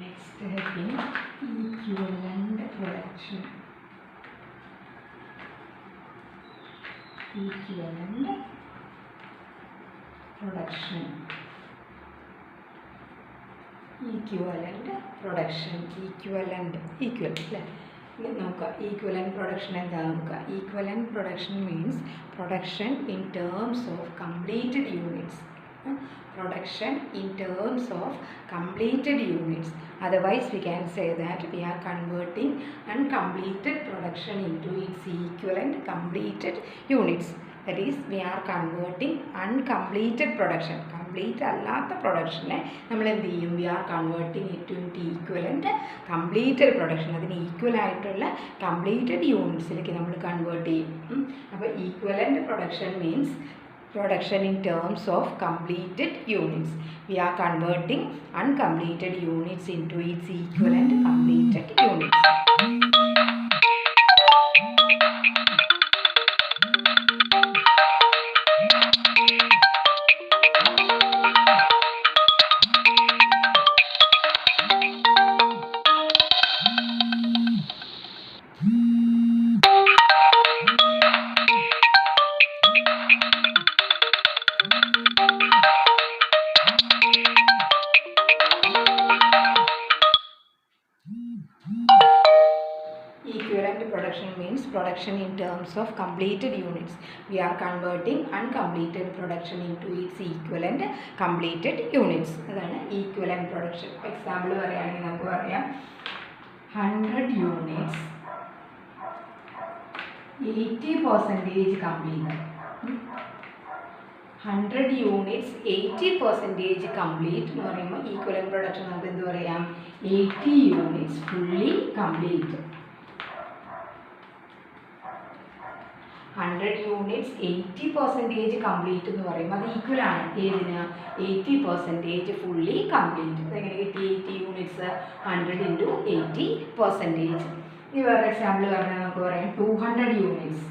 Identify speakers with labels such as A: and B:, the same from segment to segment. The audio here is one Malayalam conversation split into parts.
A: Next heading, equivalent production. Equivalent production. Equivalent production. Equivalent. Equal. Equivalent production എന്താ? Equivalent production means production in terms of completed units. Production in terms of completed units. Otherwise, we can say that we are converting uncompleted production into its equivalent completed units. That is, we are converting uncompleted production. Complete അല്ലാത്ത പ്രൊഡക്ഷനെ നമ്മൾ എന്ത് ചെയ്യും? We are converting it into equivalent completed production. അതിന് ഈക്വൽ ആയിട്ടുള്ള കംപ്ലീറ്റഡ് യൂണിറ്റ്സിലേക്ക് നമ്മൾ കൺവേർട്ട് ചെയ്യും. അപ്പോൾ equivalent production means production in terms of completed units. We are converting uncompleted units into its equivalent completed units. Equivalent production means production in terms of completed units. We are converting uncompleted production into its equivalent completed units. അതാണ് equivalent production. എക്സാമ്പിൾ പറയുകയാണെങ്കിൽ നമുക്ക് പറയാം 100 units 80% complete. 100 units 80% complete എന്ന് പറയുമ്പോൾ equivalent production നമുക്ക് എന്ത് പറയാം? 80 units fully complete. 100 units 80% complete എന്ന് പറയുമ്പോൾ അത് ഈക്വൽ ആണ് ഏതിന്? 80% ഫുള്ളി കംപ്ലീറ്റ്. അതെങ്ങനെ കിട്ടി? 80 യൂണിറ്റ്സ് 100 ഇൻറ്റു 80%. ഇനി വേറെ എക്സാമ്പിൾ പറഞ്ഞാൽ നമുക്ക് പറയാം 200 യൂണിറ്റ്സ്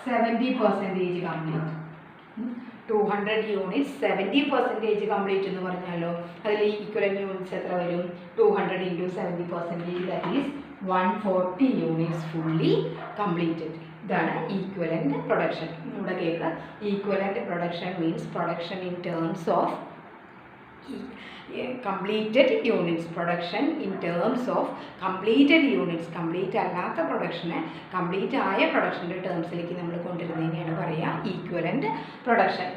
A: 70% കംപ്ലീറ്റ്. 200 യൂണിറ്റ്സ് 70% കംപ്ലീറ്റ് എന്ന് പറഞ്ഞാലോ അതിൽ ഈക്വലൻ്റ് യൂണിറ്റ്സ് എത്ര വരും? 200 into 70%, that is 140 units fully completed. ഇതാണ് ഈക്വലൻ്റ് പ്രൊഡക്ഷൻ. ഇവിടെ കേൾക്കുക, equivalent production means production in terms of completed units. Production in terms of completed units. Complete അല്ലാത്ത പ്രൊഡക്ഷനെ കംപ്ലീറ്റ് ആയ പ്രൊഡക്ഷൻ്റെ ടേംസിലേക്ക് നമ്മൾ കൊണ്ടുവരുന്നതിനെയാണ് പറയുക ഈക്വലൻ്റ് പ്രൊഡക്ഷൻ.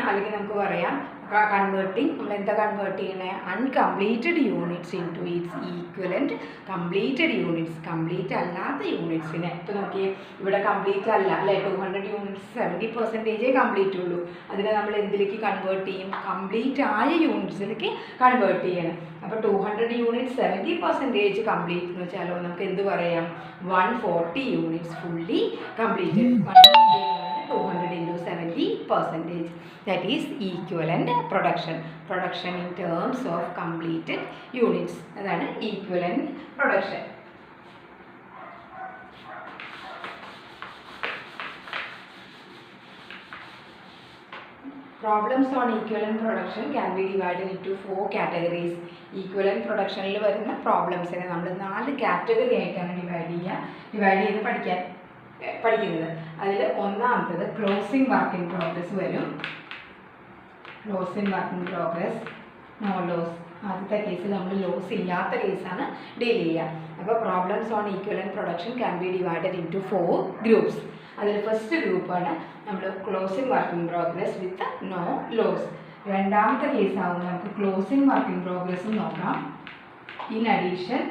A: അല്ലെങ്കിൽ നമുക്ക് പറയാം കൺവേർട്ടിങ്. നമ്മൾ എന്താ കൺവേർട്ട് ചെയ്യണേ? Uncompleted units into its equivalent completed units. Complete അല്ലാത്ത യൂണിറ്റ്സിനെ ഇപ്പോൾ നോക്കിയേ, ഇവിടെ കംപ്ലീറ്റ് അല്ല അല്ലേ? 200 യൂണിറ്റ്സ് 70% കംപ്ലീറ്റ് ഉള്ളൂ. അതിനെ നമ്മൾ എന്തിലേക്ക് കൺവേർട്ട് ചെയ്യും? കംപ്ലീറ്റ് ആയ യൂണിറ്റ്സിലേക്ക് കൺവേർട്ട് ചെയ്യണം. അപ്പോൾ 200 യൂണിറ്റ്സ് 70% കംപ്ലീറ്റ് എന്ന് വെച്ചാലോ നമുക്ക് എന്ത് പറയാം? 140 units fully completed. 200 into 70%. That is equivalent production. Production in terms of completed units. അതാണ് equivalent production. Problems on equivalent production can be divided into 4 categories. Equivalent productionൽ വരുന്ന പ്രോബ്ലംസിനെ നമ്മൾ 4 കാറ്റഗറി ആയിട്ടാണ് ഡിവൈഡ് ചെയ്ത് പഠിക്കുന്നത്. അതിൽ ഒന്നാമത്തത് ക്ലോസിംഗ് വർക്ക് ഇൻ പ്രോഗ്രസ് വരും. Closing work in progress, no loss. ആദ്യത്തെ കേസിൽ നമ്മൾ ലോസ് ഇല്ലാത്ത കേസാണ് ഡീൽ ചെയ്യുക. അപ്പോൾ problems on equivalent production can be divided into 4 groups. അതിൽ ഫസ്റ്റ് ഗ്രൂപ്പാണ് നമ്മൾ closing work in progress with no loss. രണ്ടാമത്തെ കേസാവുമ്പോൾ നമുക്ക് ക്ലോസിംഗ് വർക്ക് ഇൻ പ്രോഗ്രസ്സും നോക്കാം, ഇൻ അഡീഷൻ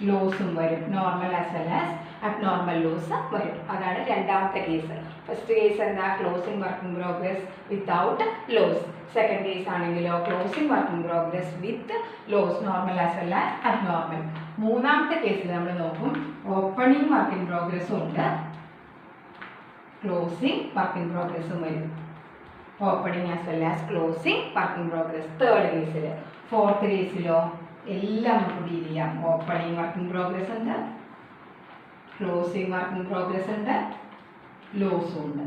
A: ലോസും വരും. Normal as well as abnormal loss വരും. അതാണ് രണ്ടാമത്തെ കേസ്. ഫസ്റ്റ് കേസ് എന്താ? Closing work in progress without loss. Second case ആണെങ്കിലോ closing work in progress with loss, normal as well as abnormal. മൂന്നാമത്തെ കേസിൽ നമ്മൾ നോക്കും ഓപ്പണിംഗ് വർക്ക് ഇൻ പ്രോഗ്രസ്സും ഉണ്ട്, ക്ലോസിംഗ് വർക്ക് ഇൻ പ്രോഗ്രസ്സും വരും. Opening as well as closing work in progress third കേസിൽ. ഫോർത്ത് കേസിലോ എല്ലാം നമുക്ക് ഡീൽ ചെയ്യാം. ഓപ്പണിംഗ് വർക്ക് ഇൻ പ്രോഗ്രസ് ഉണ്ട്, ക്ലോസിംഗ് വർക്ക് ഇൻ പ്രോഗ്രസ് ഉണ്ട്, ലോസും ഉണ്ട്.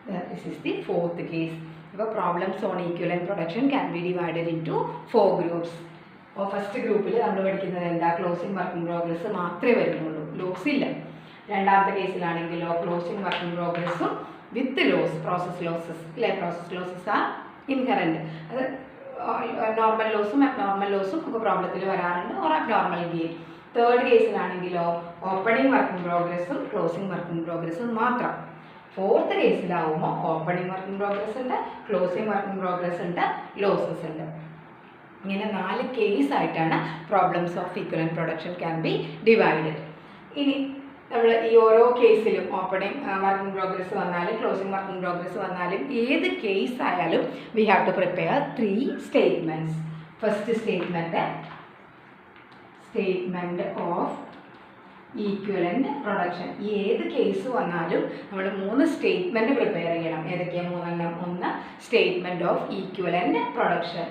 A: This is the fourth case. അപ്പോൾ problems on equivalent production can be divided into 4 groups. അപ്പോൾ ഫസ്റ്റ് ഗ്രൂപ്പിൽ നമ്മൾ പഠിക്കുന്നത് എന്താ, ക്ലോസിംഗ് വർക്കിംഗ് പ്രോഗ്രസ് മാത്രമേ വരുന്നുള്ളൂ, ലോസ് ഇല്ല. രണ്ടാമത്തെ കേസിലാണെങ്കിലോ ക്ലോസിംഗ് വർക്കിംഗ് പ്രോഗ്രസ്സും വിത്ത് ലോസ്, പ്രോസസ് ലോസസ് അല്ലേ, പ്രോസസ് ലോസസ് ആർ ഇൻഹറൻറ്റ്. അത് നോർമൽ ലോസും അബ്നോർമൽ ലോസും ഒക്കെ പ്രോബ്ലത്തിൽ വരാറുണ്ട്, ഓർ അബ്നോർമൽ ഗെയിൻ. തേർഡ് കേസിലാണെങ്കിലോ ഓപ്പണിംഗ് വർക്കിംഗ് പ്രോഗ്രസ്സും ക്ലോസിംഗ് വർക്കിംഗ് പ്രോഗ്രസ്സും മാത്രം. ഫോർത്ത് കേസിലാവുമ്പോൾ ഓപ്പണിംഗ് വർക്കിംഗ് പ്രോഗ്രസ് ഉണ്ട്, ക്ലോസിംഗ് വർക്കിംഗ് പ്രോഗ്രസ് ഉണ്ട്, ലോസസ് ഉണ്ട്. ഇങ്ങനെ 4 കേസായിട്ടാണ് problems of equivalent production can be divided. ഇനി നമ്മൾ ഈ ഓരോ കേസിലും ഓപ്പണിംഗ് വർക്കിംഗ് പ്രോഗ്രസ് വന്നാലും ക്ലോസിംഗ് വർക്കിംഗ് പ്രോഗ്രസ് വന്നാലും ഏത് കേസ് ആയാലും we have to prepare 3 statements. First statement of equivalent production. ഈ ഏത് കേസ് വന്നാലും നമ്മൾ 3 സ്റ്റേറ്റ്മെൻറ്റ് പ്രിപ്പയർ ചെയ്യണം. ഏതൊക്കെയാണ് 3 എണ്ണം? 1 statement of equivalent production,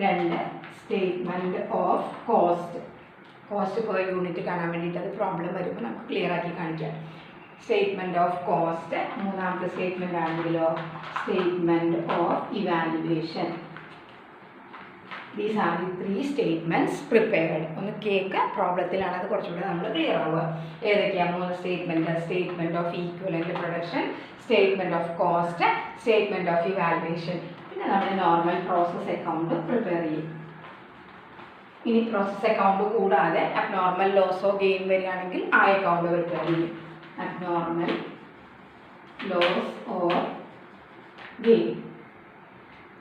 A: 2 statement of cost per unit കാണാൻ വേണ്ടിയിട്ട് അത് പ്രോബ്ലം വരുമ്പോൾ നമുക്ക് ക്ലിയർ ആക്കി കാണിക്കാം. Statement of cost. മൂന്നാമത്തെ സ്റ്റേറ്റ്മെൻറ്റ് ആണെങ്കിലോ statement of evaluation. These are the 3 statements prepared. ഒന്ന് കേക്ക്, പ്രോബ്ലത്തിലാണ് അത് കുറച്ചുകൂടെ നമ്മൾ ക്ലിയർ ആവുക. ഏതൊക്കെയാണ് 3 statement? Statement of equivalent production, statement of cost, statement of evaluation. പിന്നെ നമ്മൾ നോർമൽ പ്രോസസ് അക്കൗണ്ട് പ്രിപ്പയർ ചെയ്യും. ഇനി പ്രോസസ് അക്കൗണ്ട് കൂടാതെ അബ്നോർമൽ ലോസോ ഗെയിൻ വരികയാണെങ്കിൽ ആ അക്കൗണ്ട് പ്രിപ്പയർ ചെയ്യും. Abnormal loss or gain,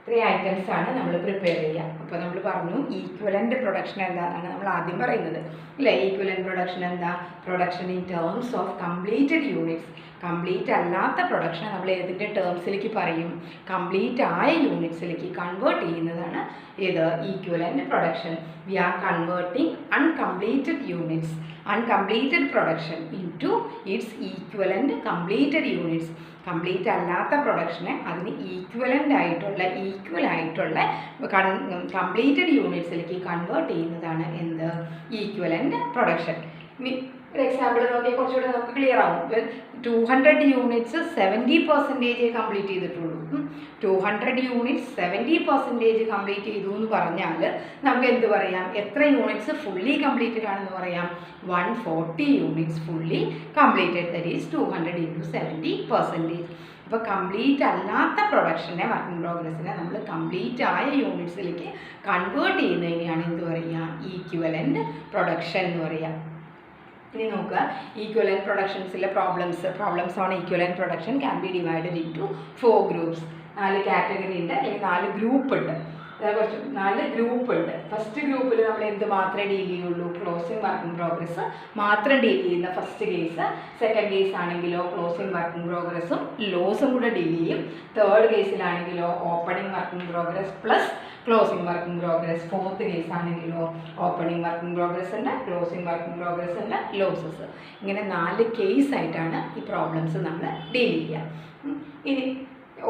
A: 3 items ആണ് നമ്മൾ പ്രിപ്പയർ ചെയ്യുക. അപ്പോൾ നമ്മൾ പറഞ്ഞു ഈക്വലൻറ്റ് പ്രൊഡക്ഷൻ എന്താണെന്നാണ് നമ്മൾ ആദ്യം പറയുന്നത് അല്ലേ. ഈക്വലൻറ്റ് പ്രൊഡക്ഷൻ എന്താ? Production in terms of completed units. Complete അല്ലാത്ത പ്രൊഡക്ഷൻ നമ്മൾ ഏതിൻ്റെ ടേംസിലേക്ക് പറയും? കംപ്ലീറ്റ് ആയ യൂണിറ്റ്സിലേക്ക് കൺവേർട്ട് ചെയ്യുന്നതാണ് ഏത്? Equivalent production. We are converting uncompleted units, uncompleted production into its equivalent completed units. Complete അല്ലാത്ത പ്രൊഡക്ഷനെ അതിന് ഈക്വൽ ആയിട്ടുള്ള കംപ്ലീറ്റഡ് യൂണിറ്റ്സിലേക്ക് കൺവേർട്ട് ചെയ്യുന്നതാണ് എന്ത്? Equivalent production. ഇനി ഒരു എക്സാമ്പിൾ നോക്കിയാൽ കുറച്ചുകൂടെ നമുക്ക് ക്ലിയർ ആവും. 200 യൂണിറ്റ്സ് 70% കംപ്ലീറ്റ് ചെയ്തിട്ടുള്ളൂ. 200 യൂണിറ്റ്സ് 70% കംപ്ലീറ്റ് ചെയ്തു എന്ന് പറഞ്ഞാൽ നമുക്ക് എന്ത് പറയാം? എത്ര യൂണിറ്റ്സ് ഫുള്ളി കംപ്ലീറ്റഡ് ആണെന്ന് പറയാം? 140 units fully completed. That is 200 × 70%. അപ്പോൾ കംപ്ലീറ്റ് അല്ലാത്ത പ്രൊഡക്ഷനെ, വർക്കിംഗ് പ്രോഗ്രസ്സിനെ നമ്മൾ കംപ്ലീറ്റ് ആയ യൂണിറ്റ്സിലേക്ക് കൺവേർട്ട് ചെയ്യുന്നതിനെയാണ് എന്ത് പറയുക? ഈക്വലൻറ്റ് പ്രൊഡക്ഷൻ എന്ന് പറയുക. ഇനി നോക്കുക, ഈക്വലൻറ്റ് പ്രൊഡക്ഷൻസിലെ problems on equivalent production can be divided into 4 groups. 4 category ഉണ്ട്, അല്ലെങ്കിൽ 4 ഗ്രൂപ്പ് ഉണ്ട്. കുറച്ച് 4 ഗ്രൂപ്പ് ഉണ്ട്. ഫസ്റ്റ് ഗ്രൂപ്പിൽ നമ്മൾ എന്ത് മാത്രമേ ഡീൽ ചെയ്യുള്ളൂ? ക്ലോസിംഗ് വർക്കിംഗ് പ്രോഗ്രസ് മാത്രം ഡീൽ ചെയ്യുന്ന ഫസ്റ്റ് കേസ്. സെക്കൻഡ് കേസ് ആണെങ്കിലോ ക്ലോസിംഗ് വർക്കിംഗ് പ്രോഗ്രസ്സും ലോസും കൂടെ ഡീൽ ചെയ്യും. തേർഡ് കേസിലാണെങ്കിലോ opening working progress plus closing working progress. Fourth case ആണെങ്കിലോ ഓപ്പണിംഗ് വർക്കിംഗ് പ്രോഗ്രസ് ഉണ്ട്, ക്ലോസിംഗ് വർക്കിംഗ് പ്രോഗ്രസ് ഉണ്ട്, ലോസസ്. ഇങ്ങനെ 4 കേസായിട്ടാണ് ഈ പ്രോബ്ലംസ് നമ്മൾ ഡീൽ ചെയ്യുക. ഇനി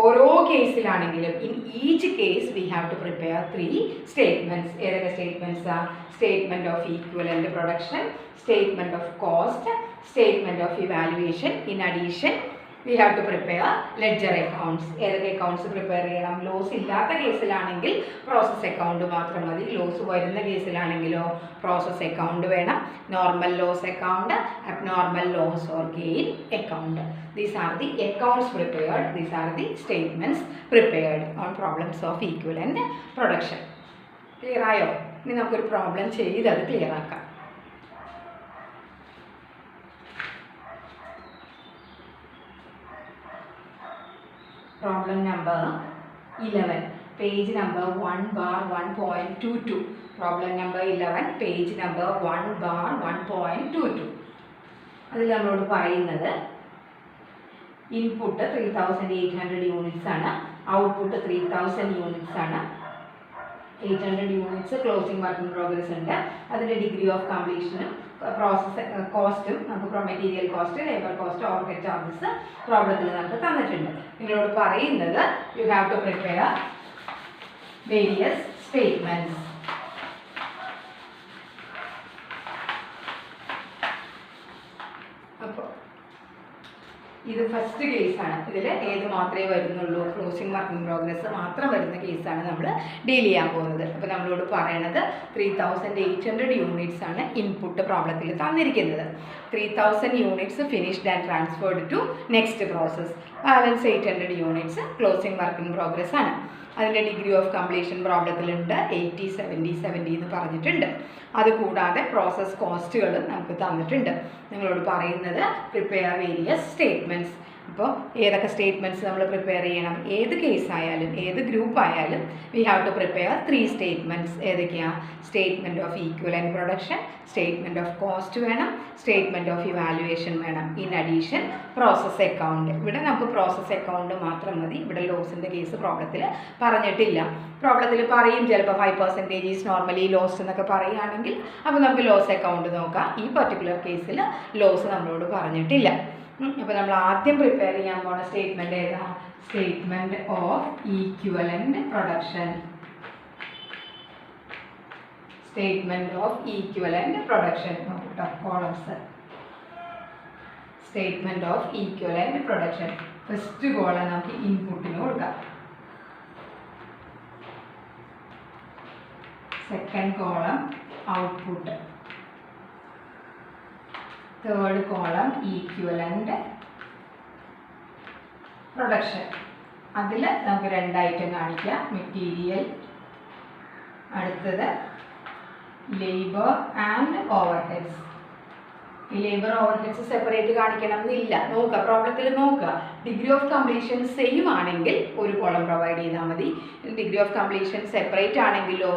A: ഓരോ കേസിലാണെങ്കിലും in each case we have to prepare 3 statements. ഏതൊക്കെ സ്റ്റേറ്റ്മെൻറ്റ്സാ? Statement of equivalent production, statement of cost, statement of evaluation. In addition we have to prepare ledger accounts. ഏതൊക്കെ അക്കൗണ്ട്സ് പ്രിപ്പയർ ചെയ്യണം? ലോസ് ഇല്ലാത്ത കേസിലാണെങ്കിൽ പ്രോസസ് അക്കൗണ്ട് മാത്രം മതി. ലോസ് വരുന്ന കേസിലാണെങ്കിലോ പ്രോസസ് അക്കൗണ്ട് വേണം. Normal loss account, abnormal loss or gain account. These are the accounts prepared. These are the statements prepared on problems of equivalent production. Clear ആയോ? ഇനി നമുക്കൊരു പ്രോബ്ലം ചെയ്ത് അത് ക്ലിയർ ആക്കാം. Problem number 11, page number 1/1.22. Problem number 11, page number 1/1.22. അതിൽ നമ്മളോട് പറയുന്നത് ഇൻപുട്ട് 3800 യൂണിറ്റ്സ് ആണ്, ഔട്ട്പുട്ട് 3000 യൂണിറ്റ്സ് ആണ്. 800 യൂണിറ്റ്സ് ക്ലോസിംഗ് വർക്കിംഗ് പ്രോഗ്രസ് ഉണ്ട്. അതിൻ്റെ ഡിഗ്രി ഓഫ് കംപ്ലീഷനും പ്രോസസ് കോസ്റ്റും നമുക്ക് material cost, labour cost, overhead charges പ്രോബ്ലത്തിൽ നമുക്ക് തന്നിട്ടുണ്ട്. നിങ്ങളോട് പറയുന്നത് you have to prepare various statements. അപ്പോൾ ഇത് ഫസ്റ്റ് കേസാണ്. ഇതിൽ ഏത് മാത്രമേ വരുന്നുള്ളൂ, ക്ലോസിംഗ് വർക്ക് ഇൻ പ്രോഗ്രസ് മാത്രം വരുന്ന കേസാണ് നമ്മൾ ഡീൽ ചെയ്യാൻ പോകുന്നത്. അപ്പോൾ നമ്മളോട് പറയണത് 3800 യൂണിറ്റ്സ് ആണ് ഇൻപുട്ട് പ്രോബ്ലത്തിൽ തന്നിരിക്കുന്നത്. 3000 units finished and transferred to next process. Balance 800 units closing work in progress ആണ്. അതിൻ്റെ ഡിഗ്രി ഓഫ് കംപ്ലീഷൻ പ്രോബ്ലത്തിലുണ്ട് 80, 70, 70 എന്ന് പറഞ്ഞിട്ടുണ്ട്. അതുകൂടാതെ പ്രോസസ് കോസ്റ്റുകൾ നമുക്ക് തന്നിട്ടുണ്ട്. നിങ്ങളോട് പറയുന്നത് പ്രിപ്പയർ വേരിയസ് സ്റ്റേറ്റ്മെൻറ്റ്സ്. അപ്പോൾ ഏതൊക്കെ സ്റ്റേറ്റ്മെൻറ്റ്സ് നമ്മൾ പ്രിപ്പയർ ചെയ്യണം, ഏത് കേസായാലും ഏത് ഗ്രൂപ്പ് ആയാലും we have to prepare 3 statements. ഏതൊക്കെയാണ്? Statement of equivalent production, statement of cost വേണം, സ്റ്റേറ്റ്മെൻറ്റ് ഓഫ് ഇവാലുവേഷൻ വേണം. In addition process account. ഇവിടെ നമുക്ക് പ്രോസസ് അക്കൗണ്ട് മാത്രം മതി. ഇവിടെ ലോസിൻ്റെ കേസ് പ്രോബ്ലത്തിൽ പറഞ്ഞിട്ടില്ല. പ്രോബ്ലത്തിൽ പറയും ചിലപ്പോൾ 5% ഈസ് നോർമലി ലോസ് എന്നൊക്കെ പറയുകയാണെങ്കിൽ അപ്പോൾ നമുക്ക് ലോസ് അക്കൗണ്ട് നോക്കാം. ഈ പർട്ടിക്കുലർ കേസിൽ ലോസ് നമ്മളോട് പറഞ്ഞിട്ടില്ല. അപ്പോൾ നമ്മൾ ആദ്യം പ്രിപ്പയർ ചെയ്യാൻ പോകുന്ന സ്റ്റേറ്റ്മെൻറ്റ് ഏതാ? Statement of equivalent production. Statement of equivalent production നോക്കട്ടോ, columns. Statement of equivalent production. First column നമുക്ക് ഇൻപുട്ടിന് കൊടുക്കാം. Second column output. Third column equivalent production. അതിൽ നമുക്ക് 2 ഐറ്റം കാണിക്കാം. മെറ്റീരിയൽ, അടുത്തത് ലേബർ ആൻഡ് ഓവർഹെഡ്സ്. ഈ ലേബർ ഓവർഹെഡ്സ് സെപ്പറേറ്റ് കാണിക്കണം എന്നില്ല. നോക്കുക, പ്രോബ്ലത്തിൽ നോക്കുക. ഡിഗ്രി ഓഫ് കംപ്ലീഷൻ സെയിം ആണെങ്കിൽ ഒരു കോളം പ്രൊവൈഡ് ചെയ്താൽ മതി. ഡിഗ്രി ഓഫ് കംപ്ലീഷൻ സെപ്പറേറ്റ് ആണെങ്കിലോ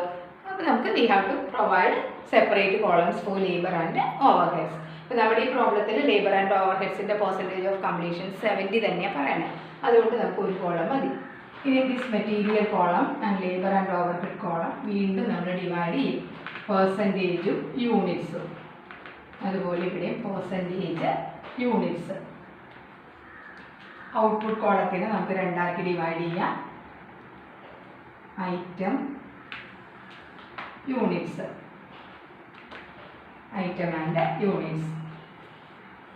A: അപ്പോൾ നമുക്ക് we have to provide separate columns for labour and overheads. അപ്പോൾ നമ്മുടെ ഈ പ്രോബ്ലത്തിൽ ലേബർ ആൻഡ് ഓവർഹെഡ്സിൻ്റെ പെർസെൻറ്റേജ് ഓഫ് കംപ്ലീഷൻ 70 തന്നെയാണ് പറയണത്. അതുകൊണ്ട് നമുക്ക് ഒരു കോളം മതി. ഇനി this material column and labour and overhead column വീണ്ടും നമ്മൾ ഡിവൈഡ് ചെയ്യും. പെർസെൻറ്റേജും യൂണിറ്റ്സും. അതുപോലെ ഇവിടെ പെർസെൻറ്റേജ് യൂണിറ്റ്സ്. ഔട്ട്പുട്ട് കോളത്തിന് നമുക്ക് 2 ആക്കി ഡിവൈഡ് ചെയ്യാം. Item, units. Item and units.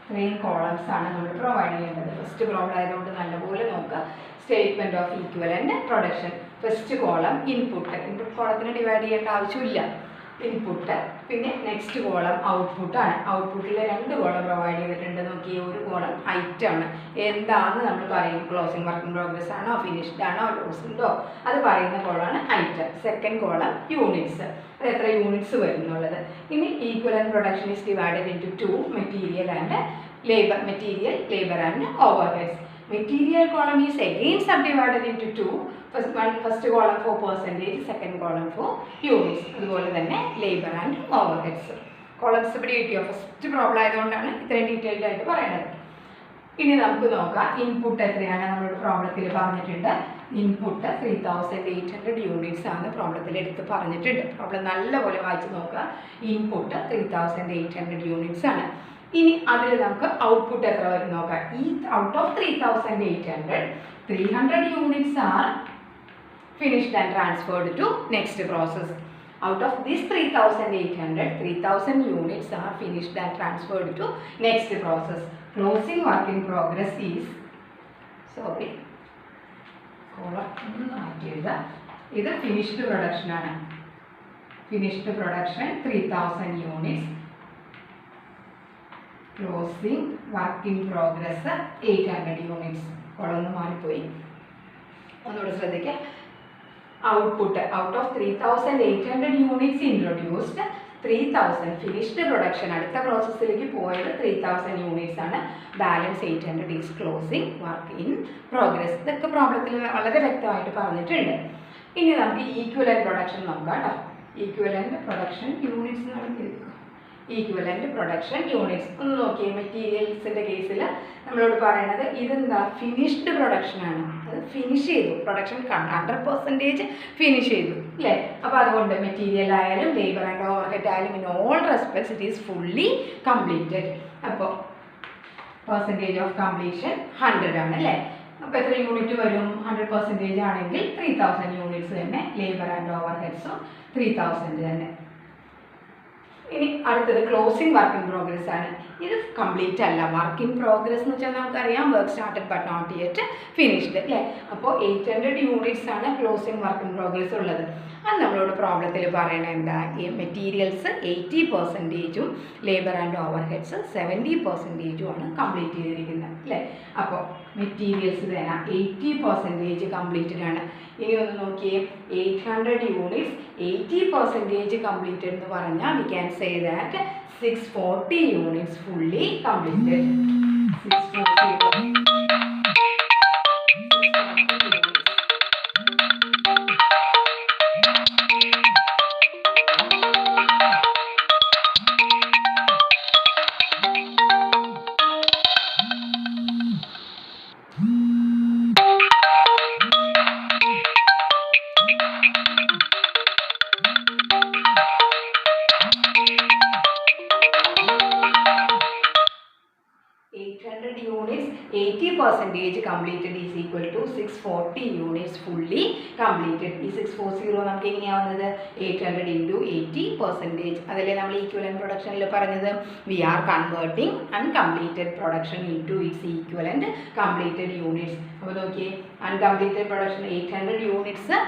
A: ഇത്രയും കോളംസ് ആണ് നമ്മൾ പ്രൊവൈഡ് ചെയ്യേണ്ടത്. ഫസ്റ്റ് പ്രോബ്ലം ആയതുകൊണ്ട് നല്ലപോലെ നോക്കുക. Statement of equivalent production. First column input. Input കോളത്തിന് ഡിവൈഡ് ചെയ്യേണ്ട ആവശ്യമില്ല. ഇൻപുട്ട്. പിന്നെ നെക്സ്റ്റ് കോളം ഔട്ട്പുട്ടാണ്. ഔട്ട്പുട്ടിൽ 2 കോളം പ്രൊവൈഡ് ചെയ്തിട്ടുണ്ട്. നോക്കി, ഒരു കോളം ഐറ്റം ആണ്. എന്താണെന്ന് നമ്മൾ പറയും. ക്ലോസിംഗ് വർക്ക് ഇൻ പ്രോഗ്രസ് ആണോ, ഫിനിഷ്ഡ് ആണോ, ലോസ് ഉണ്ടോ, അത് പറയുന്ന കോളാണ് ഐറ്റം. Second column units. അത് എത്ര യൂണിറ്റ്സ് വരുന്നുള്ളത്. ഇനി equivalent production is divided into 2 material and labour. Material, labour and overheads. Material column is again subdivided into 2. First column for percentage, second column for units. അതുപോലെ തന്നെ ലേബർ ആൻഡ് ഓവർഹെഡ്സ്. കോളംസ് ഇവിടെ കിട്ടിയോ? ഫസ്റ്റ് പ്രോബ്ലം ആയതുകൊണ്ടാണ് ഇത്രയും ഡീറ്റെയിൽഡ് ആയിട്ട് പറയുന്നത്. ഇനി നമുക്ക് നോക്കാം ഇൻപുട്ട് എത്രയാണ്. നമ്മളോട് പ്രോബ്ലത്തിൽ പറഞ്ഞിട്ടുണ്ട് ഇൻപുട്ട് 3800 യൂണിറ്റ്സ് ആണ് പ്രോബ്ലത്തിൽ എടുത്ത് പറഞ്ഞിട്ടുണ്ട്. പ്രോബ്ലം നല്ലപോലെ വായിച്ച് നോക്കുക. ഇൻപുട്ട് 3800 യൂണിറ്റ്സ് ആണ്. ഇനി അതിൽ നമുക്ക് ഔട്ട്പുട്ട് എത്ര വരും നോക്കാം. ഈ out of 3800, 300 units are finished and transferred to next process. Out of this 3800, 3000 units are finished and transferred to next process. Closing work in progress is, sorry, ഇത് ഫിനിഷ്ഡ് പ്രൊഡക്ഷൻ ആണ്. Finished production 3000 units. Closing work in progress 800 units. കൊളൊന്ന് മാറിപ്പോയി, ഒന്നുകൂടെ ശ്രദ്ധിക്കുക. Output out of 3800 units introduced, 3000 finished production. അടുത്ത പ്രോസസ്സിലേക്ക് പോയത് 3000 യൂണിറ്റ്സ് ആണ്. Balance 800 is closing work in progress. ഇതൊക്കെ പ്രോബ്ലത്തിൽ വളരെ വ്യക്തമായിട്ട് പറഞ്ഞിട്ടുണ്ട്. ഇനി നമുക്ക് ഈക്വലൻറ്റ് പ്രൊഡക്ഷൻ നോക്കാം കേട്ടോ. ഈക്വലൻറ്റ് പ്രൊഡക്ഷൻ യൂണിറ്റ്സ് നടത്തിയിരിക്കും. ഈക്വലൻറ്റ് പ്രൊഡക്ഷൻ യൂണിറ്റ്സ് ഒന്ന് നോക്കിയേ. മെറ്റീരിയൽസിൻ്റെ കേസിൽ നമ്മളോട് പറയണത് ഇതെന്താ, ഫിനിഷ്ഡ് പ്രൊഡക്ഷനാണ്. അത് ഫിനിഷ് ചെയ്തു, പ്രൊഡക്ഷൻ 100% ഫിനിഷ് ചെയ്തു അല്ലേ. അപ്പോൾ അതുകൊണ്ട് മെറ്റീരിയൽ ആയാലും ലേബർ ആൻഡ് ഓവർഹെഡ് ആയാലും in all respects it is fully completed. അപ്പോൾ പെർസെൻറ്റേജ് ഓഫ് കംപ്ലീഷൻ 100 ആണ് അല്ലേ. അപ്പോൾ എത്ര യൂണിറ്റ് വരും? 100% ആണെങ്കിൽ 3000 യൂണിറ്റ്സ് തന്നെ. ലേബർ ആൻഡ് ഓവർഹെഡ്സും 3000 തന്നെ. ഇനി അടുത്തത് ക്ലോസിംഗ് വർക്ക് ഇൻ പ്രോഗ്രസ് ആണ്. ഇത് കംപ്ലീറ്റ് അല്ല. വർക്ക് ഇൻ പ്രോഗ്രസ് എന്ന് വെച്ചാൽ നമുക്കറിയാം work started but not yet finished അല്ലേ. അപ്പോൾ 800 യൂണിറ്റ്സ് ആണ് ക്ലോസിംഗ് വർക്ക് ഇൻ പ്രോഗ്രസ് ഉള്ളത്. അത് നമ്മളോട് പ്രോബ്ലത്തിൽ പറയണത് എന്താ, materials 80% labour and overheads 70% ആണ് കംപ്ലീറ്റ് ചെയ്തിരിക്കുന്നത് അല്ലേ. അപ്പോൾ മെറ്റീരിയൽസ് തരാം, 80% കംപ്ലീറ്റഡ് ആണ്. ഇനി ഒന്ന് നോക്കിയേ, 800 യൂണിറ്റ്സ് 80% കംപ്ലീറ്റഡ് എന്ന് പറഞ്ഞാൽ we can say that 640 units fully completed. 640 units 80% completed is equal to 640 units fully completed. ഈ 640 നമുക്ക് എങ്ങനെയാവുന്നത് 800 into 80%. അതല്ലേ നമ്മൾ ഈക്വലന്റ് പ്രൊഡക്ഷനിൽ പറഞ്ഞത്, we are converting uncompleted production into its equivalent completed units. അപ്പോൾ നോക്കിയേ, uncompleted production 800 units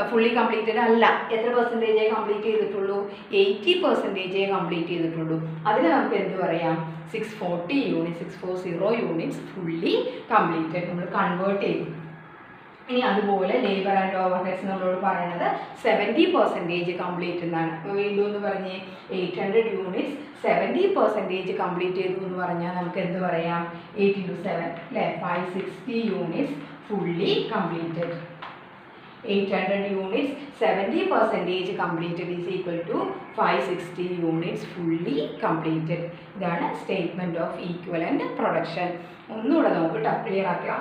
A: fully completed അല്ല. എത്ര പെർസെൻറ്റേജേ കംപ്ലീറ്റ് ചെയ്തിട്ടുള്ളൂ? 80% കംപ്ലീറ്റ് ചെയ്തിട്ടുള്ളൂ. അതിന് നമുക്ക് എന്ത് പറയാം, 640 യൂണിറ്റ്സ് ഫുള്ളി കംപ്ലീറ്റഡ് നമ്മൾ കൺവേർട്ട് ചെയ്തു. ഇനി അതുപോലെ ലേബർ ആൻഡ് ഓവർ ഹെഡ്സ് നമ്മളോട് പറയുന്നത് 70% കംപ്ലീറ്റ് എന്നാണ്. വീണ്ടും എന്ന് പറഞ്ഞേ, 800 യൂണിറ്റ്സ് 70% കംപ്ലീറ്റ് ചെയ്തു എന്ന് പറഞ്ഞാൽ നമുക്ക് എന്ത് പറയാം, 8 into 7 അല്ലേ, 560 units fully completed. 800 units 70% completed is equal to 560 units fully completed. ഇതാണ് സ്റ്റേറ്റ്മെന്റ് ഓഫ് ഈക്വലന്റ് പ്രൊഡക്ഷൻ. ഒന്നുകൂടെ നമുക്ക് ക്ലിയർ ആക്കാം.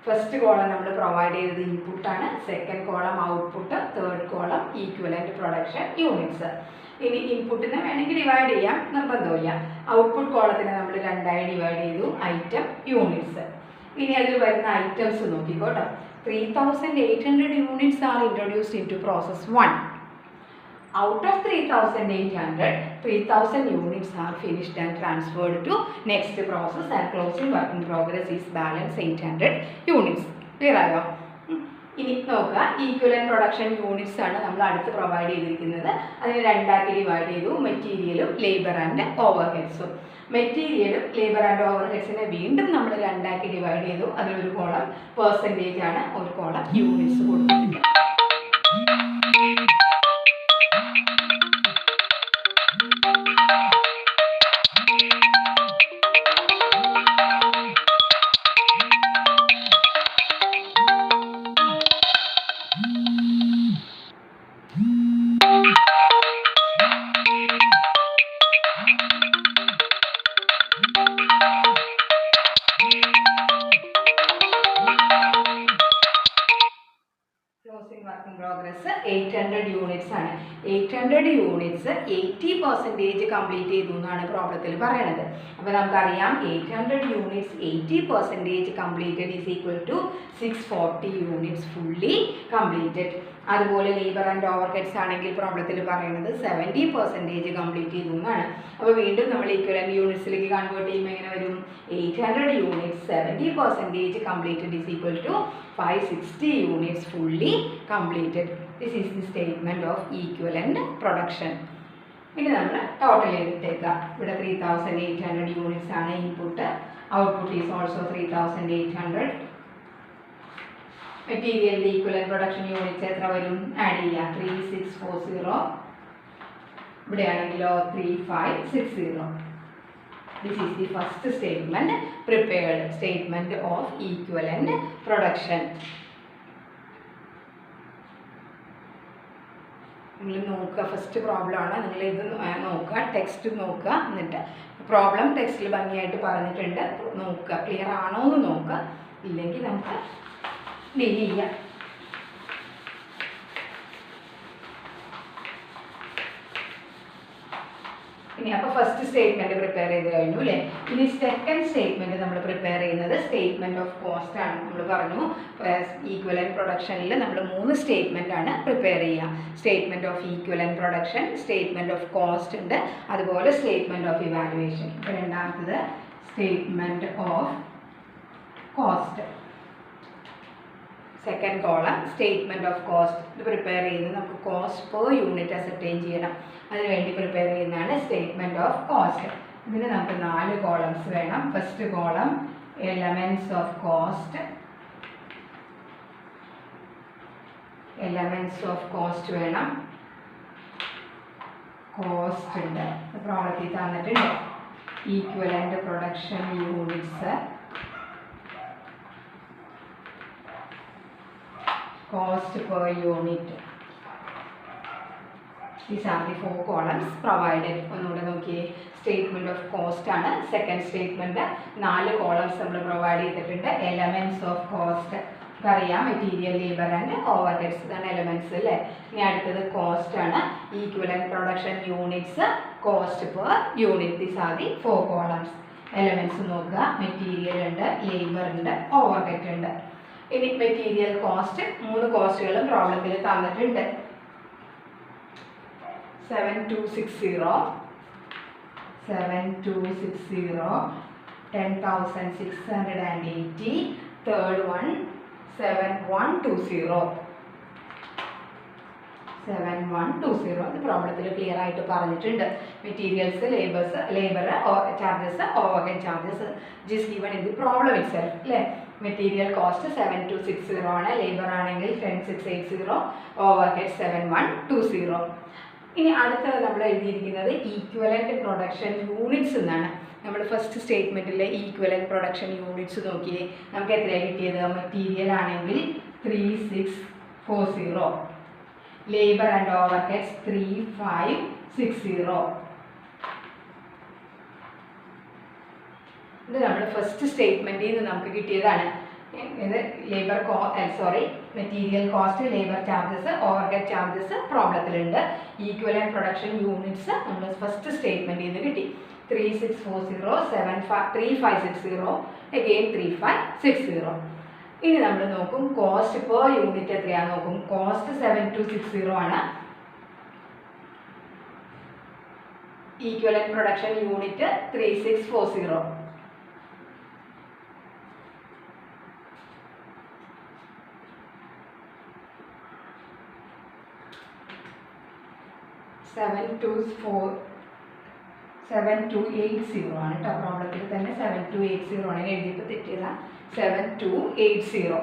A: ഫസ്റ്റ് കോളം നമ്മൾ പ്രൊവൈഡ് ചെയ്തത് ഇൻപുട്ടാണ്, second column output, third column equivalent production units. ഇനി ഇൻപുട്ടിനെ വേണമെങ്കിൽ ഡിവൈഡ് ചെയ്യാം, നിർബന്ധമില്ല. ഔട്ട്പുട്ട് കോളത്തിനെ നമ്മൾ രണ്ടായി ഡിവൈഡ് ചെയ്തു, ഐറ്റം യൂണിറ്റ്സ്. ഇനി അതിൽ വരുന്ന items നോക്കിക്കോട്ടോ. 3,800 units are introduced into process 1. Out of 3,800, 3,000 units are finished and transferred to next process, and closing work in progress is balance 800 units. Clear ആയോ? ഇനി നോക്കുക, ഈക്വലന്റ് പ്രൊഡക്ഷൻ യൂണിറ്റ്സ് ആണ് നമ്മൾ അടുത്ത് പ്രൊവൈഡ് ചെയ്തിരിക്കുന്നത്. അതിന് രണ്ടാക്കി ഡിവൈഡ് ചെയ്തു, മെറ്റീരിയലും ലേബർ ആൻഡ് ഓവർ ഹെഡ്സും. മെറ്റീരിയലും ലേബർ ആൻഡ് ഓവർ ഹെഡ്സിനെ വീണ്ടും നമ്മൾ രണ്ടാക്കി ഡിവൈഡ് ചെയ്തു. അതിലൊരു കോളം പെർസെൻറ്റേജ് ആണ്, ഒരു കോളം യൂണിറ്റ്സ് കൊടുത്തിട്ടുണ്ട്. Work in progress 800 യൂണിറ്റ്സ് ആണ്. 800 യൂണിറ്റ്സ് 80% കംപ്ലീറ്റ് ചെയ്തു എന്നാണ് പ്രോബ്ലത്തിൽ പറയണത്. അപ്പോൾ നമുക്കറിയാം 800 units 80% completed is equal to 640 units fully completed. അതുപോലെ ലേബർ ആൻഡ് ഓവർ ഹെഡ്സ് ആണെങ്കിൽ പ്രോബ്ലത്തിൽ പറയുന്നത് 70% കംപ്ലീറ്റ് ചെയ്തു എന്നാണ്. അപ്പോൾ വീണ്ടും നമ്മൾ ഈക്വലന്റ് യൂണിറ്റ്സിലേക്ക് കൺവേർട്ട് ചെയ്യുമ്പോൾ എങ്ങനെ വരും, 800 units 70% completed is equal to 560 units fully completed. This is the statement of equivalent production. ഇനി നമ്മൾ ടോട്ടൽ ചെയ്തിട്ടേക്കാം. ഇവിടെ 3,800 യൂണിറ്റ്സ് ആണ് ഇൻപുട്ട്, ഔട്ട്പുട്ട് ഈസ് ഓൾസോ 3,800. മെറ്റീരിയലിൻ്റെ ഈക്വലന്റ് പ്രൊഡക്ഷൻ യൂണിറ്റ്സ് എത്ര വരും, ആഡ് ചെയ്യാം, 3640. ഇവിടെയാണെങ്കിലോ 3560. This is the first statement, prepared statement of equivalent production. നിങ്ങൾ നോക്കുക, ഫസ്റ്റ് പ്രോബ്ലം ആണ്, നിങ്ങൾ ഇത് നോക്കുക, ടെക്സ്റ്റ് നോക്കുക, എന്നിട്ട് പ്രോബ്ലം ടെക്സ്റ്റിൽ ഭംഗിയായിട്ട് പറഞ്ഞിട്ടുണ്ട്, നോക്കുക ക്ലിയർ ആണോ എന്ന് നോക്കുക. ഇല്ലെങ്കിൽ നമുക്ക് ഡീൽ ചെയ്യാം. ഇനി അപ്പോൾ ഫസ്റ്റ് സ്റ്റേറ്റ്മെൻറ്റ് പ്രിപ്പയർ ചെയ്ത് കഴിഞ്ഞു അല്ലേ. ഇനി സെക്കൻഡ് സ്റ്റേറ്റ്മെൻറ്റ് നമ്മൾ പ്രിപ്പയർ ചെയ്യുന്നത് സ്റ്റേറ്റ്മെൻറ്റ് ഓഫ് കോസ്റ്റ് ആണ്. നമ്മൾ പറഞ്ഞു ഈക്വലൻറ്റ് പ്രൊഡക്ഷനിൽ നമ്മൾ 3 സ്റ്റേറ്റ്മെൻ്റ് ആണ് പ്രിപ്പയർ ചെയ്യുക. Statement of equivalent production, statement of cost ഉണ്ട്, അതുപോലെ സ്റ്റേറ്റ്മെൻറ്റ് ഓഫ് ഇവാലുവേഷൻ. ഇപ്പോൾ രണ്ടാമത്തത് statement of cost. Second column statement of cost. ഇത് പ്രിപ്പയർ ചെയ്യുന്നത് നമുക്ക് കോസ്റ്റ് പെർ യൂണിറ്റ് അസർട്ടൈൻ ചെയ്യണം. അതിനുവേണ്ടി പ്രിപ്പയർ ചെയ്യുന്നതാണ് സ്റ്റേറ്റ്മെൻറ്റ് ഓഫ് കോസ്റ്റ്. ഇതിന് നമുക്ക് 4 കോളംസ് വേണം. First column elements of cost. Elements of cost വേണം. കോസ്റ്റ് ഉണ്ട്, പ്രോബ്ലത്തിൽ തന്നിട്ടുണ്ട്. Equivalent production units, cost per unit. These are the 4 columns provided. ഒന്നുകൂടെ നോക്കിയേ, സ്റ്റേറ്റ്മെൻറ്റ് ഓഫ് കോസ്റ്റ് ആണ് സെക്കൻഡ് സ്റ്റേറ്റ്മെൻറ്റ്. 4 കോളംസ് നമ്മൾ പ്രൊവൈഡ് ചെയ്തിട്ടുണ്ട്. എലമെൻറ്റ്സ് ഓഫ് കോസ്റ്റ് അറിയാം, material, labour and overheads, ഇതാണ് എലമെൻറ്റ്സ് അല്ലേ. ഇനി അടുത്തത് കോസ്റ്റ് ആണ്. Equivalent production units, cost per unit. These are the 4 columns. Elements നോക്കുക, മെറ്റീരിയൽ ഉണ്ട്, ലേബർ ഉണ്ട്, ഓവർ ഹെഡ് ഉണ്ട്. ഇനി മെറ്റീരിയൽ കോസ്റ്റ് 3 കോസ്റ്റുകളും പ്രോബ്ലത്തിൽ തന്നിട്ടുണ്ട്. 7260, 10,680, third one 7120. 7120 ഇത് പ്രോബ്ലത്തിൽ ക്ലിയർ ആയിട്ട് പറഞ്ഞിട്ടുണ്ട്. Materials, labour charges, overhead charges is given in the problem itself അല്ലേ. മെറ്റീരിയൽ കോസ്റ്റ് 7260 ആണ്, ലേബർ ആണെങ്കിൽ 10680, ഓവർ ഹെഡ് 7120. ഇനി അടുത്തത് നമ്മൾ എഴുതിയിരിക്കുന്നത് ഈക്വലൻ്റ് പ്രൊഡക്ഷൻ യൂണിറ്റ്സ് എന്നാണ്. നമ്മൾ ഫസ്റ്റ് സ്റ്റേറ്റ്മെൻറ്റിലെ ഈക്വലൻ്റ് പ്രൊഡക്ഷൻ യൂണിറ്റ്സ് നോക്കിയേ, നമുക്ക് എത്രയാണ് കിട്ടിയത്? മെറ്റീരിയൽ ആണെങ്കിൽ 3640, ലേബർ ആൻഡ് ഓവർ ഹെഡ്സ് 3560. ഇത് നമ്മൾ ഫസ്റ്റ് സ്റ്റേറ്റ്മെൻറ്റിൽ നിന്ന് നമുക്ക് കിട്ടിയതാണ്. ഇത് material cost, labour charges, overhead charges പ്രോബ്ലത്തിലുണ്ട്. ഈക്വലൻ്റ് പ്രൊഡക്ഷൻ യൂണിറ്റ്സ് നമ്മൾ ഫസ്റ്റ് സ്റ്റേറ്റ്മെൻറ്റിൽ നിന്ന് കിട്ടി. 3640, 3560, അഗെയിൻ 3560. ഇനി നമ്മൾ നോക്കും കോസ്റ്റ് പെർ യൂണിറ്റ് എത്രയാണെന്ന് നോക്കും. കോസ്റ്റ് 7260 ആണ്. Equivalent production unit 3640. 7280 ആണ് കേട്ടോ. പ്രോബ്ലത്തിൽ തന്നെ 7280 ആണ് എഴുതിയപ്പോൾ തെറ്റിയതാണ്. 7280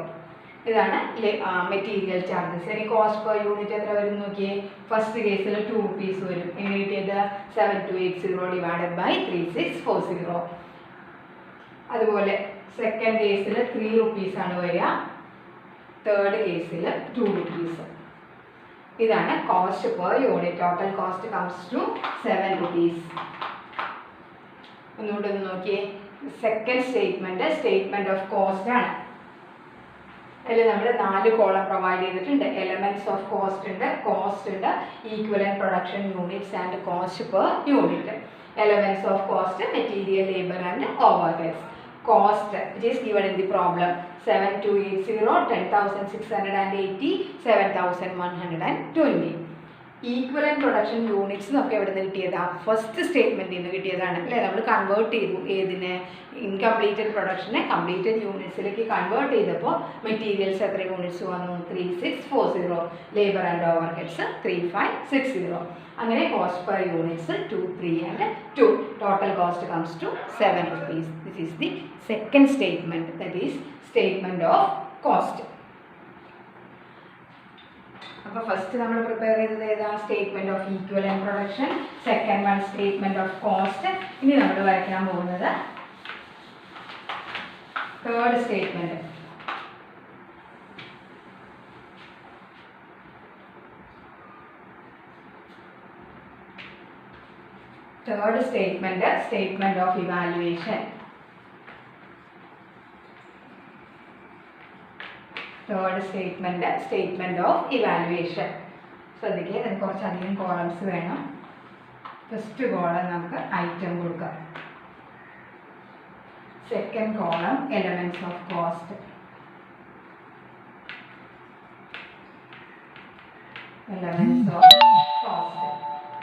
A: ഇതാണ് മെറ്റീരിയൽ ചാർജസ്. ഇനി കോസ്റ്റ് പെർ യൂണിറ്റ് എത്ര വരും നോക്കിയേ. ഫസ്റ്റ് കേസിൽ 2 rupees വരും. ഇനി കിട്ടിയത് 7280 ഡിവൈഡഡ് ബൈ 3640. അതുപോലെ സെക്കൻഡ് കേസിൽ 3 rupees ആണ് വരിക. തേർഡ് കേസിൽ 2 rupees. ഇതാണ് cost per unit. Total cost comes to 7 rupees. ഒന്നുകൂടെ ഒന്ന് നോക്കിയേ. സെക്കൻഡ് സ്റ്റേറ്റ്മെൻറ്റ് ഓഫ് കോസ്റ്റ് ആണ്. അതിൽ നമ്മൾ 4 കോളം പ്രൊവൈഡ് ചെയ്തിട്ടുണ്ട്. എലമെൻറ്റ്സ് ഓഫ് കോസ്റ്റ് ഉണ്ട്, കോസ്റ്റ് ഉണ്ട്, equivalent production units and cost per unit. Elements of cost, material, labour and overheads. Cost which is given in the problem 7280, 10,680, 7,120. Equivalent production units നമുക്ക് എവിടെ നിന്ന് കിട്ടിയതാണ്? ഫസ്റ്റ് സ്റ്റേറ്റ്മെൻറ്റിൽ നിന്ന് കിട്ടിയതാണ് അല്ലേ. നമ്മൾ കൺവേർട്ട് ചെയ്തു ഏതിനെ? ഇൻകംപ്ലീറ്റഡ് പ്രൊഡക്ഷനെ കംപ്ലീറ്റഡ് യൂണിറ്റ്സിലേക്ക് കൺവേർട്ട് ചെയ്തപ്പോൾ മെറ്റീരിയൽസ് എത്ര യൂണിറ്റ്സ് വന്നു? 3640, ലേബർ ആൻഡ് ഓവർ ഹെഡ്സ് 3560. അങ്ങനെ cost per units 2, 3 and 2. Total cost comes to 7 rupees. This is the second statement, that is statement of cost. അപ്പോൾ ഫസ്റ്റ് നമ്മൾ പ്രിപ്പയർ ചെയ്തത് ഏതാ? Statement of equivalent production. Second one statement of cost. ഇനി നമ്മൾ വരയ്ക്കാൻ പോകുന്നത് third statement. Third statement of evaluation. Third statement of evaluation. ശ്രദ്ധിക്കുക, ഇതിന് കുറച്ചധികം കോളംസ് വേണം. ഫസ്റ്റ് കോളം നമുക്ക് ഐറ്റം കൊടുക്കാം. Second column elements of cost.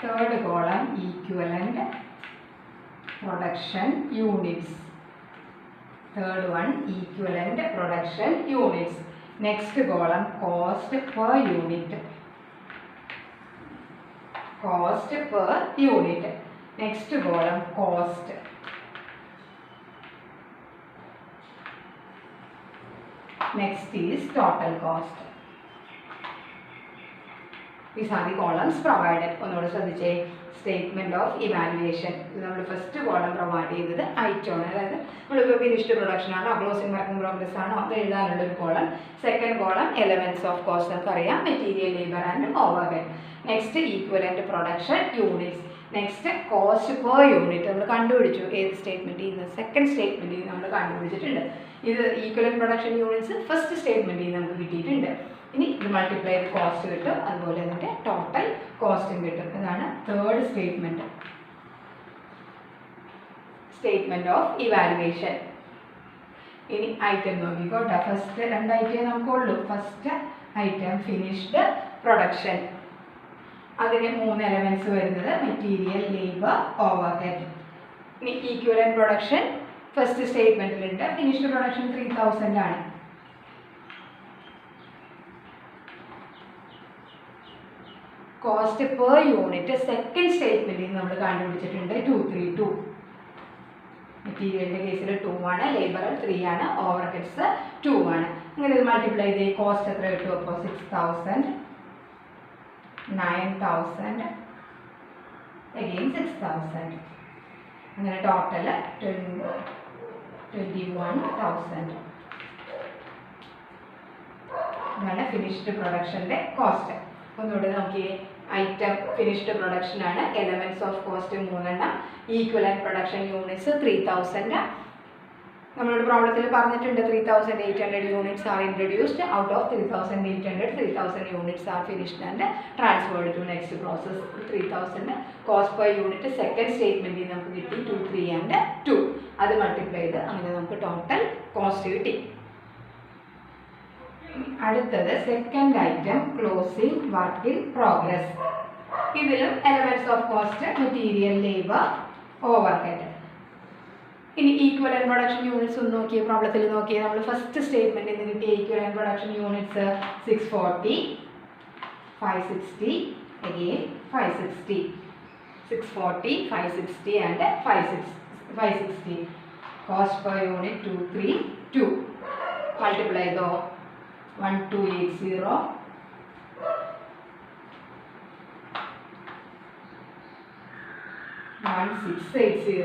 A: Third column equivalent production units. Third one equivalent production units. Next column cost per unit. Cost per unit. Next column cost. Next is total cost. These are the columns provided. ഒന്നുകൂടെ ശ്രദ്ധിച്ചേ. Statement of evaluation. നമ്മൾ ഫസ്റ്റ് കോളം പ്രൊവൈഡ് ചെയ്തത് ഐറ്റം ആണ്. അതായത് നമ്മളിപ്പോൾ ഫിനിഷ്ഡ് പ്രൊഡക്ഷൻ ആണോ ക്ലോസിംഗ് വർക്കിംഗ് പ്രോഗ്രസ് ആണോ അത് എഴുതാനുള്ള ഒരു കോളം. Second column elements of cost നമുക്കറിയാം, material, labour and overhead. Next equivalent production units. Next cost per unit നമ്മൾ കണ്ടുപിടിച്ചു. ഏത് സ്റ്റേറ്റ്മെന്റിൽ നിന്ന്? സെക്കൻഡ് സ്റ്റേറ്റ്മെന്റിൽ നിന്ന് നമ്മൾ കണ്ടുപിടിച്ചിട്ടുണ്ട്. ഇത് ഈക്വലന്റ് പ്രൊഡക്ഷൻ യൂണിറ്റ്സ് ഫസ്റ്റ് സ്റ്റേറ്റ്മെന്റിൽ നിന്ന് നമുക്ക് കിട്ടിയിട്ടുണ്ട്. ഇനി ഇത് മൾട്ടിപ്ലൈ ചെയ്ത് കോസ്റ്റ് കിട്ടും, അതുപോലെ തന്നെ ടോട്ടൽ കോസ്റ്റും കിട്ടും. ഇതാണ് third statement, statement of evaluation. ഇനി ഐറ്റം നോക്കിക്കോട്ടെ. ഫസ്റ്റ് രണ്ട് ഐറ്റം നമുക്കുള്ളൂ. First item finished production. അതിന് 3 എലമെന്റ്സ് വരുന്നത് മെറ്റീരിയൽ, ലേബർ, ഓവർഹെഡ്. ഇനി ഈക്വലന്റ് പ്രൊഡക്ഷൻ ഫസ്റ്റ് സ്റ്റേറ്റ്മെന്റിലുണ്ട്. ഫിനിഷ്ഡ് പ്രൊഡക്ഷൻ 3000 ആണ്. കോസ്റ്റ് പെർ യൂണിറ്റ് സെക്കൻഡ് സ്റ്റേറ്റ്മെന്റിൽ നമ്മൾ കണ്ടുപിടിച്ചിട്ടുണ്ട് 232. മെറ്റീരിയലിന്റെ കേസിൽ 2 ആണ്, ലേബർ 3 ആണ്, ഓവർഹെഡ്സ് 2 ആണ്. ഇങ്ങനെ ഇത് മൾട്ടിപ്ലൈ ചെയ്ത് കോസ്റ്റ് എത്ര കിട്ടും? അപ്പോൾ 6000, 9000, again 6000. അങ്ങനെ ടോട്ടൽ 21,000. ഇതാണ് ഫിനിഷ്ഡ് പ്രൊഡക്ഷന്റെ കോസ്റ്റ്. ഒന്നുകൂടെ നോക്കിയേ. ഐറ്റം ഫിനിഷ്ഡ് പ്രൊഡക്ഷൻ ആണ്. Elements of cost 3 equivalent production units 3000. നമ്മളോട് പ്രോബ്ലത്തിൽ പറഞ്ഞിട്ടുണ്ട് 3800 units are introduced. Out of 3800, 3000 units are finished and transferred to next process. 3000 cost per unit second സ്റ്റേറ്റ്മെന്റിൽ നമുക്ക് കിട്ടി 23 ആൻഡ് 2. അത് മൾട്ടിപ്ലൈ ചെയ്ത് അങ്ങനെ നമുക്ക് ടോട്ടൽ കോസ്റ്റ് കിട്ടി. അടുത്തത് second item closing work in progress. ഇതിലും elements of cost material, labour, overhead. ഇനി ഈക്വലന്റ് പ്രൊഡക്ഷൻ യൂണിറ്റ്സ് ഒന്ന് നോക്കിയേ. പ്രോബ്ലത്തിൽ നോക്കിയേ. നമ്മൾ ഫസ്റ്റ് സ്റ്റേറ്റ്മെന്റിൽ നിന്ന് കിട്ടിയ equivalent production units 640, 560, again 560. 640, 560 and 560. Cost per unit 232. Multiply though 1280, 1680,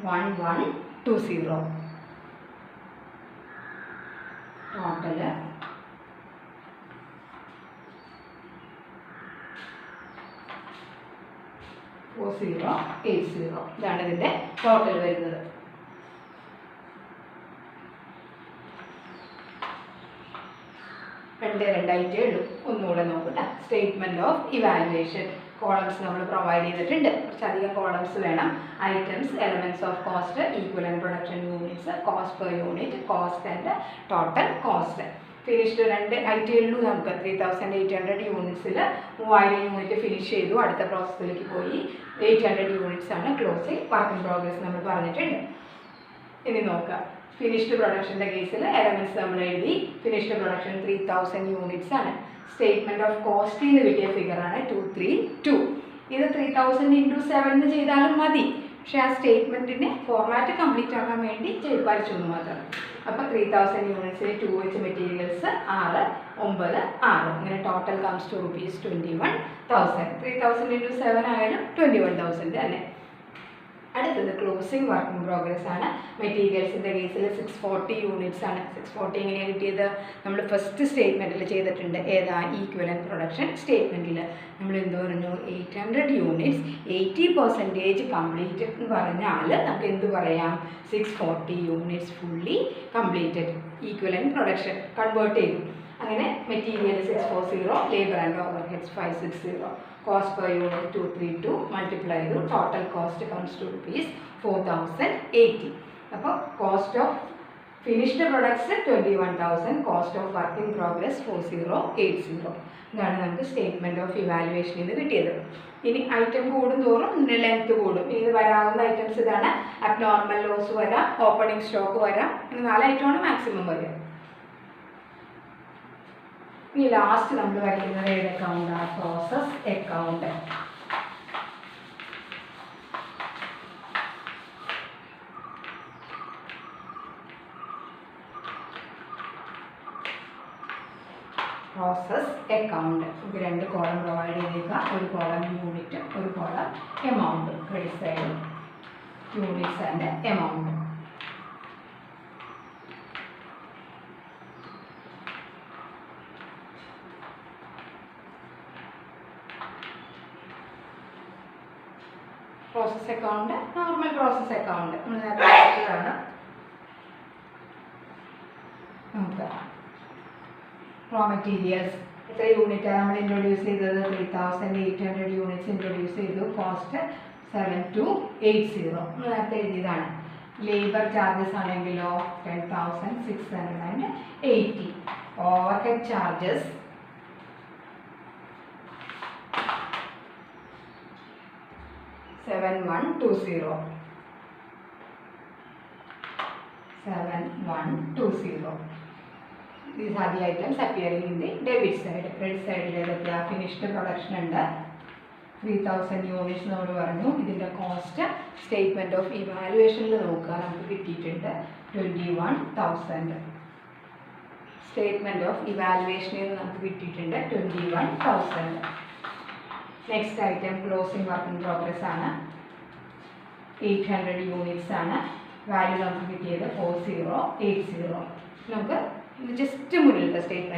A: 1120. Total 4080. ഇതാണ് ഇതിന്റെ ടോട്ടൽ വരുന്നത്. രണ്ടായിട്ടേ ഉള്ളൂ. ഒന്നുകൂടെ നോക്കട്ടെ. Statement of evaluation. കോളംസ് നമ്മൾ പ്രൊവൈഡ് ചെയ്തിട്ടുണ്ട്. കുറച്ചധികം കോളംസ് വേണം. Items, elements of cost, equivalent production units, cost per unit, cost and total cost. Finished 2 ഐറ്റേ ഉള്ളൂ നമുക്ക്. 3800 യൂണിറ്റ്സിൽ 3000 യൂണിറ്റ് ഫിനിഷ് ചെയ്തു. അടുത്ത പ്രോസസ്സിലേക്ക് പോയി. 800 യൂണിറ്റ്സ് ആണ് ക്ലോസിംഗ് വർക്ക് ഇൻ പ്രോഗ്രസ് നമ്മൾ പറഞ്ഞിട്ടുണ്ട്. ഇനി നോക്കാം. ഫിനിഷ്ഡ് പ്രൊഡക്ഷൻ്റെ കേസിൽ എലമെന്റ്സ് നമ്മൾ എഴുതി. ഫിനിഷ്ഡ് പ്രൊഡക്ഷൻ 3000 യൂണിറ്റ്സ് ആണ്. സ്റ്റേറ്റ്മെന്റ് ഓഫ് കോസ്റ്റിൽ നിന്ന് കിട്ടിയ ഫിഗറാണ് 232. ഇത് 3000 × 7 ചെയ്താലും മതി. പക്ഷേ ആ സ്റ്റേറ്റ്മെന്റിന് ഫോർമാറ്റ് കംപ്ലീറ്റ് ആക്കാൻ വേണ്ടി വരച്ചു എന്ന് മാത്രം. അപ്പോൾ 3000 യൂണിറ്റ്സിൽ 2 വെച്ച് മെറ്റീരിയൽസ് 6, 9, 6. ഇങ്ങനെ ടോട്ടൽ കംസ് ടു ₹21,000. 3000 × 7 ആയാലും 21,000 തന്നെ. അടുത്തത് ക്ലോസിംഗ് വർക്ക് ഇൻ പ്രോഗ്രസ് ആണ്. മെറ്റീരിയൽസിൻ്റെ കേസിൽ 640 യൂണിറ്റ്സ് ആണ്. 640 എങ്ങനെയാണ് കിട്ടിയത്? നമ്മൾ ഫസ്റ്റ് സ്റ്റേറ്റ്മെൻറ്റിൽ ചെയ്തിട്ടുണ്ട്. ഏതാ? ഈക്വലന്റ് പ്രൊഡക്ഷൻ സ്റ്റേറ്റ്മെൻറ്റിൽ നമ്മൾ എന്ത് പറഞ്ഞു? 800 യൂണിറ്റ്സ് 80% കംപ്ലീറ്റ് എന്ന് പറഞ്ഞാൽ നമുക്ക് എന്ത് പറയാം? 640 units fully completed. Equivalent production convert ചെയ്തു. അങ്ങനെ material 640, labour and overheads 560, cost per unit 232 multiply ചെയ്തു. Total cost comes to ₹4080. അപ്പോൾ cost of finished products 21,000, cost of work in progress 4080. ഇതാണ് നമുക്ക് സ്റ്റേറ്റ്മെൻറ്റ് ഓഫ് ഇവാലുവേഷനിൽ നിന്ന് കിട്ടിയത്. ഇനി ഐറ്റം കൂടും തോറും ലെങ്ത് കൂടും. ഇത് വരാവുന്ന ഐറ്റംസ് ഇതാണ്. അബ്നോർമൽ ലോസ് വരാം, ഓപ്പണിംഗ് സ്റ്റോക്ക് വരാം, ഇങ്ങനെ 4 ഐറ്റമാണ് മാക്സിമം വരിക. ഇനി ലാസ്റ്റ് നമ്മൾ വരയ്ക്കുന്നത് ഏത് അക്കൗണ്ടാണ്? Process account. Process account. നമുക്ക് 2 കോളം പ്രൊവൈഡ് ചെയ്തേക്കുക. ഒരു കോളം യൂണിറ്റ്, ഒരു column amount. Credit side units and amount. Process account normal process account നമ്മൾ നേരത്തെ നോക്കുക. റോ മെറ്റീരിയൽസ് എത്ര യൂണിറ്റാണ് നമ്മൾ ഇൻട്രൊഡ്യൂസ് ചെയ്തത്? 3800 യൂണിറ്റ്സ് ഇൻട്രൊഡ്യൂസ് ചെയ്തു. കോസ്റ്റ് 7280 നമ്മൾ നേരത്തെ എഴുതിയതാണ്. ലേബർ ചാർജസ് ആണെങ്കിലോ 10,680. Over head charges 7120. 7120. These are the items appearing in the debit side. Credit side ഏതൊക്കെയാ? ഫിനിഷ്ഡ് പ്രൊഡക്ഷൻ ഉണ്ട് 3000 യൂണിറ്റ്സ് നമ്മൾ പറഞ്ഞു. ഇതിൻ്റെ കോസ്റ്റ് സ്റ്റേറ്റ്മെൻറ്റ് ഓഫ് ഇവാലുവേഷനിൽ നോക്കുക. നമുക്ക് കിട്ടിയിട്ടുണ്ട് 21,000. സ്റ്റേറ്റ്മെൻറ്റ് ഓഫ് ഇവാലുവേഷനിൽ നമുക്ക് കിട്ടിയിട്ടുണ്ട് 21,000. Next item closing work in progress ആണ്. 800 യൂണിറ്റ്സ് ആണ്. വാല്യൂ നമുക്ക് കിട്ടിയത് 4080. നമുക്ക് ജസ്റ്റ് മുന്നിലത്തെ സ്റ്റേറ്റ്മെൻറ്റ്